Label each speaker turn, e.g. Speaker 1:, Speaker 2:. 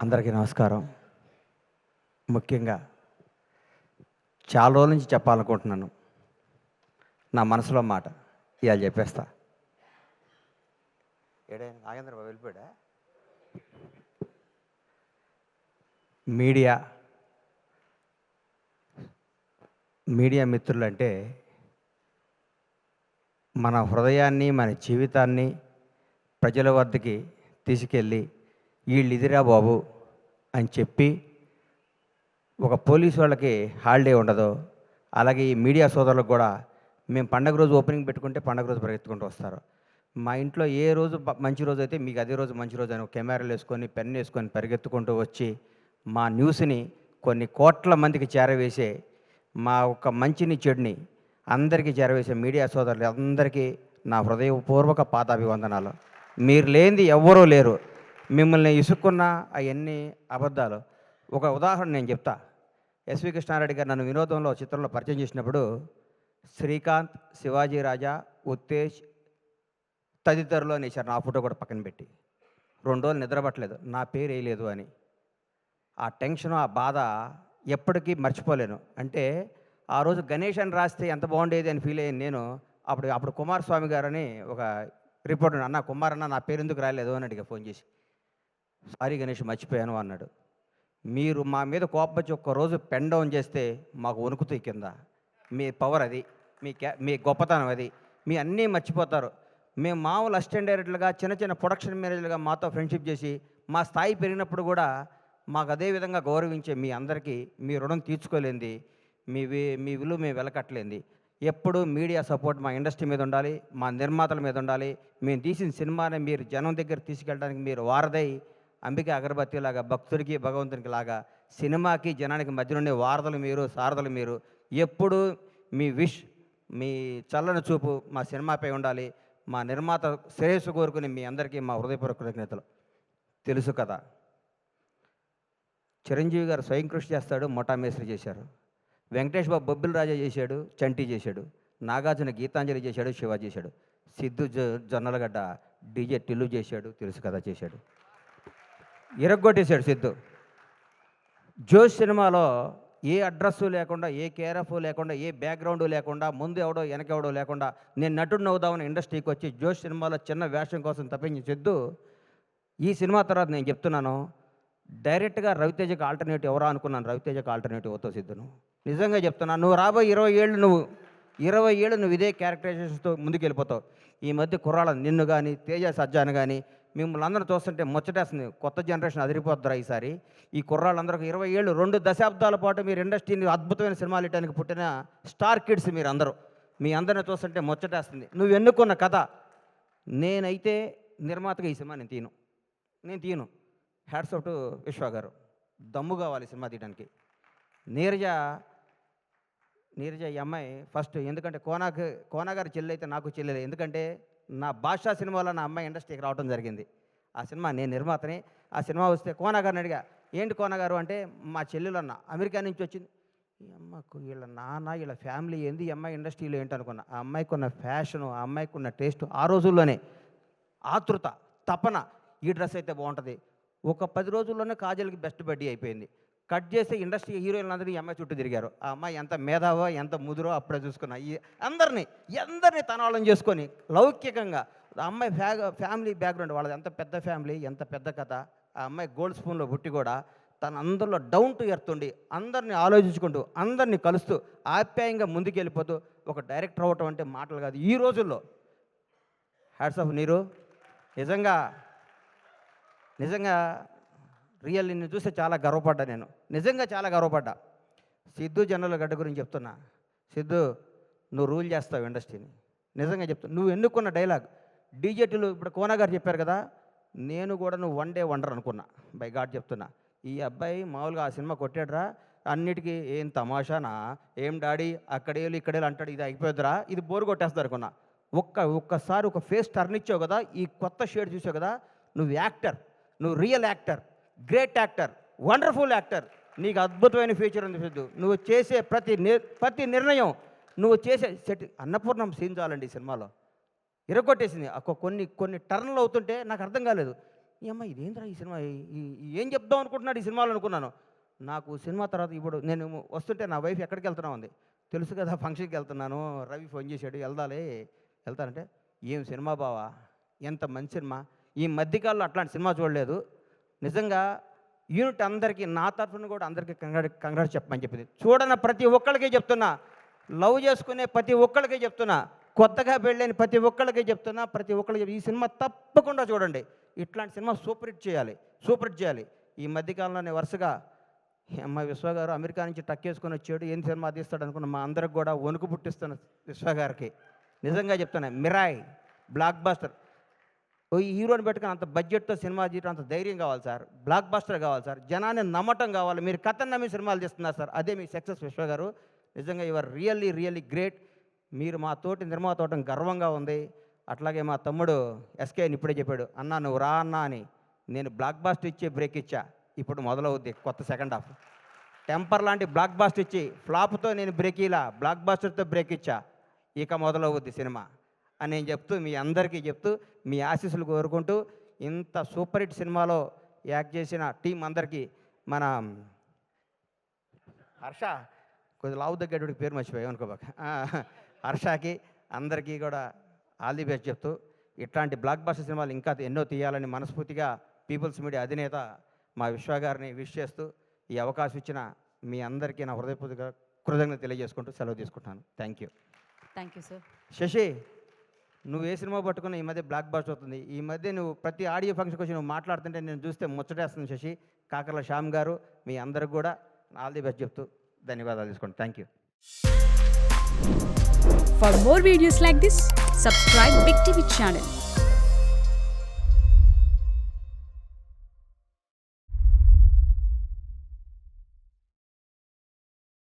Speaker 1: అందరికీ నమస్కారం. ముఖ్యంగా చాలా రోజుల నుంచి చెప్పాలనుకుంటున్నాను. నా మనసులో మాట ఇవాళ చెప్పేస్తా. ఏడే నాగేంద్ర బాబు వెళ్ళిపోయాడా? మీడియా మిత్రులంటే మన హృదయాన్ని, మన జీవితాన్ని ప్రజల వద్దకి తీసుకెళ్ళి వీళ్ళు ఇదిరా బాబు అని చెప్పి, ఒక పోలీసు వాళ్ళకి హాలిడే ఉండదు, అలాగే ఈ మీడియా సోదరులకు కూడా మేము పండగ రోజు ఓపెనింగ్ పెట్టుకుంటే పండగ రోజు పరిగెత్తుకుంటూ వస్తారు. మా ఇంట్లో ఏ రోజు మంచి రోజు అయితే మీకు అదే రోజు మంచి రోజు అని కెమెరాలు వేసుకొని పెన్ వేసుకొని పరిగెత్తుకుంటూ వచ్చి మా న్యూస్ని కొన్ని కోట్ల మందికి చేరవేసే, మా ఒక మంచిని చెడుని అందరికీ చేరవేసే మీడియా సోదరులు అందరికీ నా హృదయపూర్వక పాదాభివందనాలు. మీరు లేనిది ఎవ్వరూ లేరు. మిమ్మల్ని ఇసుక్కున్న అవన్నీ అబద్ధాలు. ఒక ఉదాహరణ నేను చెప్తా. ఎస్వి కృష్ణారెడ్డి గారు నన్ను వినోదంలో చిత్రంలో పరిచయం చేసినప్పుడు శ్రీకాంత్, శివాజీ రాజా, ఉత్తేజ్ తదితరులు అనేసారు. నా ఫోటో కూడా పక్కన పెట్టి 2 రోజులు నిద్రపట్టలేదు, నా పేరు వేయలేదు అని. ఆ టెన్షన్, ఆ బాధ ఎప్పటికీ మర్చిపోలేను. అంటే ఆ రోజు గణేష్ అని రాస్తే ఎంత బాగుండేది అని ఫీల్ అయ్యాను నేను. అప్పుడు కుమారస్వామి గారని ఒక రిపోర్టర్, అన్న కుమార్ అన్న నా పేరు ఎందుకు రాలేదు అని అడిగా ఫోన్ చేసి. సారీ గణేష్ మర్చిపోయాను అన్నాడు. మీరు మా మీద కోపం ఒక్కరోజు పెన్ డౌన్ చేస్తే మాకు వణుకుతాయి కింద. మీ పవర్ అది, మీ గొప్పతనం అది. మీ అన్నీ మర్చిపోతారు. మేము మామూలు అసిస్టెంట్ డైరెక్టర్లుగా, చిన్న చిన్న ప్రొడక్షన్ మేనేజర్లుగా మాతో ఫ్రెండ్షిప్ చేసి మా స్థాయి పెరిగినప్పుడు కూడా మాకు అదే విధంగా గౌరవించే మీ అందరికీ మీ రుణం తీర్చుకోలేంది, మీ విలువ మేము వెలకట్టలేంది. ఎప్పుడు మీడియా సపోర్ట్ మా ఇండస్ట్రీ మీద ఉండాలి, మా నిర్మాతల మీద ఉండాలి. మేము తీసిన సినిమాని మీరు జనం దగ్గర తీసుకెళ్ళడానికి మీరు వారధై, అంబిక అగరబత్తి లాగా భక్తుడికి భగవంతునికి లాగా సినిమాకి జనానికి మధ్య నుండి వారధులు మీరు, సారథులు మీరు. ఎప్పుడు మీ మీ చల్లని చూపు మా సినిమాపై ఉండాలి. మా నిర్మాత శ్రేయస్సు కోరుకుని మీ అందరికీ మా హృదయపూర్వక కృతజ్ఞతలు. తెలుసు కదా, చిరంజీవి గారు స్వయం కృషి చేస్తాడు, ముఠా మేస్త్రి చేశారు. వెంకటేష్ బాబు బొబ్బిల్ రాజా చేశాడు, చంటి చేశాడు. నాగార్జున గీతాంజలి చేశాడు, శివ చేశాడు. సిద్ధు జొన్నలగడ్డ డీజే టిల్లు చేశాడు, తెలుసు కదా చేశాడు. ఇరగ్గొట్టేశాడు సిద్ధు. జోష్ సినిమాలో ఏ అడ్రస్సు లేకుండా, ఏ కేరఫ్ లేకుండా, ఏ బ్యాక్గ్రౌండ్ లేకుండా, ముందు ఎవడో వెనకెవడో లేకుండా నేను నటుడిని అవుదామని ఇండస్ట్రీకి వచ్చి జోష్ సినిమాలో చిన్న వేషం కోసం తప్పించి సిద్ధు ఈ సినిమా తర్వాత నేను చెప్తున్నాను, డైరెక్ట్గా రవితేజకి ఆల్టర్నేటివ్ ఎవరా అనుకున్నాను. రవితేజకి ఆల్టర్నేటివ్ అవుతావు సిద్ధు. నిజంగా చెప్తున్నాను. నువ్వు రాబోయే 20 ఏళ్ళు నువ్వు ఇదే క్యారెక్టరైజేషన్తో ముందుకు వెళ్ళిపోతావు. ఈ మధ్య కుర్రాళ్ళ నిన్ను కానీ, తేజ సజ్జాను కానీ మిమ్మల్ని అందరూ చూస్తుంటే ముచ్చటేస్తుంది. కొత్త జనరేషన్ అదిరిపోద్దురా ఈసారి. ఈ కుర్రాళ్ళందరూ 20 ఏళ్ళు, 2 దశాబ్దాల పాటు మీరు ఇండస్ట్రీని అద్భుతమైన సినిమాలు ఇవ్వడానికి పుట్టిన స్టార్ కిడ్స్ మీరు అందరూ. మీ అందరిని చూస్తుంటే ముచ్చటేస్తుంది. నువ్వు ఎన్నుకున్న కథ. నేనైతే నిర్మాతగా ఈ సినిమా నేను తీయను. హ్యాట్స్ ఆఫ్ టు విశ్వ గారు. దమ్ము కావాలి సినిమా తీయడానికి. నీరజ ఈ అమ్మాయి ఫస్ట్, ఎందుకంటే కోనాగారి చెల్లి అయితే నాకు చెల్లెలే. ఎందుకంటే నా భాషా సినిమాలో నా అమ్మాయి ఇండస్ట్రీకి రావడం జరిగింది. ఆ సినిమా నేను నిర్మాతని. ఆ సినిమా వస్తే కోనాగారిని అడిగా, ఏంటి కోనాగారు అంటే, మా చెల్లెలు అన్న అమెరికా నుంచి వచ్చింది. ఈ అమ్మకు వీళ్ళ నాన్న వీళ్ళ ఫ్యామిలీ ఏంది, ఈ అమ్మాయి ఇండస్ట్రీలో ఏంటనుకున్నా. ఆ అమ్మాయికి ఉన్న ఫ్యాషను, ఆ అమ్మాయికి ఉన్న టేస్ట్, ఆ రోజుల్లోనే ఆతృత, తపన, ఈ డ్రెస్ అయితే బాగుంటుంది. ఒక 10 రోజుల్లోనే కాజల్కి బెస్ట్ బడ్డీ అయిపోయింది. కట్ చేస్తే ఇండస్ట్రీ హీరోయిన్లు అందరూ ఈ అమ్మాయి చుట్టూ తిరిగారు. ఆ అమ్మాయి ఎంత మేధావో, ఎంత ముదురో అప్పుడే చూసుకున్నా. అందరినీ తన వాళ్ళని చేసుకొని లౌకికంగా. ఆ అమ్మాయి ఫ్యామిలీ బ్యాక్గ్రౌండ్ వాళ్ళది ఎంత పెద్ద ఫ్యామిలీ, ఎంత పెద్ద కథ. ఆ అమ్మాయి గోల్డ్ స్పూన్లో పుట్టి కూడా తన అందరిలో డౌన్ టు ఎర్త్ ఉండి, అందరినీ ఆలోచించుకుంటూ, అందరినీ కలుస్తూ, ఆప్యాయంగా ముందుకెళ్ళిపోతూ ఒక డైరెక్టర్ అవ్వటం అంటే మాటలు కాదు ఈ రోజుల్లో. హ్యాట్స్ ఆఫ్ నీరు. నిజంగా రియల్ నిన్ను చూస్తే చాలా గర్వపడ్డా నేను. నిజంగా చాలా గర్వపడ్డా. సిద్ధు జొన్నలగడ్డ గురించి చెప్తున్నా. సిద్ధు, నువ్వు రూల్ చేస్తావు ఇండస్ట్రీని. నిజంగా చెప్తున్నా. నువ్వు ఎన్నుకున్న డైలాగ్ డీజేటీలు ఇప్పుడు కోనా గారు చెప్పారు కదా, నేను కూడా నువ్వు వన్ డే వండర్ అనుకున్నా. బై గాడ్ చెప్తున్నా. ఈ అబ్బాయి మామూలుగా ఆ సినిమా కొట్టాడురా, అన్నిటికీ ఏం తమాషానా, ఏం డాడీ అక్కడేళ్ళు ఇక్కడేళ్ళు అంటాడు, ఇది అయిపోద్దురా, ఇది బోరు కొట్టేస్తుంది అనుకున్నా. ఒక్కసారి ఒక ఫేస్ టర్న్ ఇచ్చావు కదా, ఈ కొత్త షేడ్ చూసావు కదా, నువ్వు యాక్టర్, నువ్వు real actor, great actor, wonderful actor. నీకు అద్భుతమైన ఫ్యూచర్ ఉంది సిద్ధు. నువ్వు చేసే ప్రతి నిర్ణయం, నువ్వు చేసే అన్నపూర్ణం సీన్ చాలండి ఈ సినిమాలో. ఇరగొట్టేసింది. కొన్ని టర్న్లు అవుతుంటే నాకు అర్థం కాలేదు. ఈ అమ్మ ఇదేంద్రా ఈ సినిమా ఏం చెప్దాం అనుకుంటున్నాడు ఈ సినిమాలో అనుకున్నాను. నాకు సినిమా తర్వాత ఇప్పుడు నేను వస్తుంటే నా వైఫ్ ఎక్కడికి వెళ్తున్నా ఉంది, తెలుసు కదా ఫంక్షన్కి వెళ్తున్నాను, రవి ఫోన్ చేశాడు వెళ్తానంటే ఏం సినిమా బావా, ఎంత మంచి సినిమా, ఈ మధ్యకాలంలో అట్లాంటి సినిమా చూడలేదు, నిజంగా యూనిట్ అందరికీ నా తరఫున కూడా అందరికీ కంగ్రాట్స్ చెప్పమని చెప్పింది. చూడన్న ప్రతి ఒక్కళ్ళకి చెప్తున్నా, లవ్ చేసుకునే ప్రతి ఒక్కళ్ళకి చెప్తున్నా, కొత్తగా పెళ్ళైన ప్రతి ఒక్కళ్ళకి చెప్తున్నా, ప్రతి ఒక్కళ్ళకి ఈ సినిమా తప్పకుండా చూడండి. ఇట్లాంటి సినిమా సూపర్ హిట్ చేయాలి. ఈ మధ్యకాలంలోనే వరుసగా మా విశ్వ గారు అమెరికా నుంచి టక్కేసుకొని వచ్చాడు, ఏం సినిమా తీస్తాడు అనుకున్న మా అందరికి కూడా వణుకు పుట్టిస్తున్న విశ్వ గారికి నిజంగా చెప్తున్నా, మిరాయ్ బ్లాక్ బాస్టర్. ఈ హీరోని పెట్టుకుని అంత బడ్జెట్తో సినిమా తీయడం అంత ధైర్యం కావాలి సార్, బ్లాక్ బాస్టర్ కావాలి సార్, జనాన్ని నమ్మటం కావాలి. మీరు కథను నమ్మి సినిమాలు తీస్తున్నారు సార్, అదే మీ సక్సెస్ విశ్వ గారు. నిజంగా యువర్ రియల్లీ గ్రేట్. మీరు మా తోటి నిర్మాత అవటం గర్వంగా ఉంది. అట్లాగే మా తమ్ముడు ఎస్కేని ఇప్పుడే చెప్పాడు, అన్నా నువ్వు రా అన్నా అని. నేను బ్లాక్ బాస్టర్ ఇచ్చే బ్రేక్ ఇచ్చా, ఇప్పుడు మొదలవుద్ది కొత్త సెకండ్ హాఫ్. టెంపర్ లాంటి బ్లాక్ బాస్టర్ ఇచ్చి ఫ్లాప్తో నేను బ్రేక్ ఇలా బ్లాక్ బాస్టర్తో బ్రేక్ ఇచ్చా, ఇక మొదలవుద్ది సినిమా అని నేను చెప్తూ, మీ అందరికీ చెప్తూ, మీ ఆశీస్సులు కోరుకుంటూ, ఇంత సూపర్ హిట్ సినిమాలో యాక్ట్ చేసిన టీం అందరికీ, మన హర్ష కొద్దిగా లావు తగ్గేటువంటి పేరు మర్చిపోయాం అనుకోబాక, హర్షకి అందరికీ కూడా ఆల్ ది బెస్ట్ చెప్తూ, ఇట్లాంటి బ్లాక్ బాస్టర్ సినిమాలు ఇంకా ఎన్నో తీయాలని మనస్ఫూర్తిగా పీపుల్స్ మీడియా అధినేత మా విశ్వ గారిని విష్ చేస్తూ, ఈ అవకాశం ఇచ్చిన మీ అందరికీ నా హృదయపూర్వక కృతజ్ఞత తెలియజేసుకుంటూ సెలవు తీసుకుంటున్నాను. Thank you sir. శశి, నువ్వు ఏ సినిమా పట్టుకున్నా ఈ మధ్య బ్లాక్ బాస్టర్ అవుతుంది. ఈ మధ్య నువ్వు ప్రతి ఆడియో ఫంక్షన్కి వచ్చి నువ్వు మాట్లాడుతుంటే నేను చూస్తే ముచ్చటేస్తుంది శశి. కాకర్ల శ్యామ్ గారు మీ అందరికి కూడా ఆల్ ది బెస్ట్ చెప్తూ ధన్యవాదాలు తీసుకోండి. Thank you.
Speaker 2: For more videos like this, subscribe Big TV channel.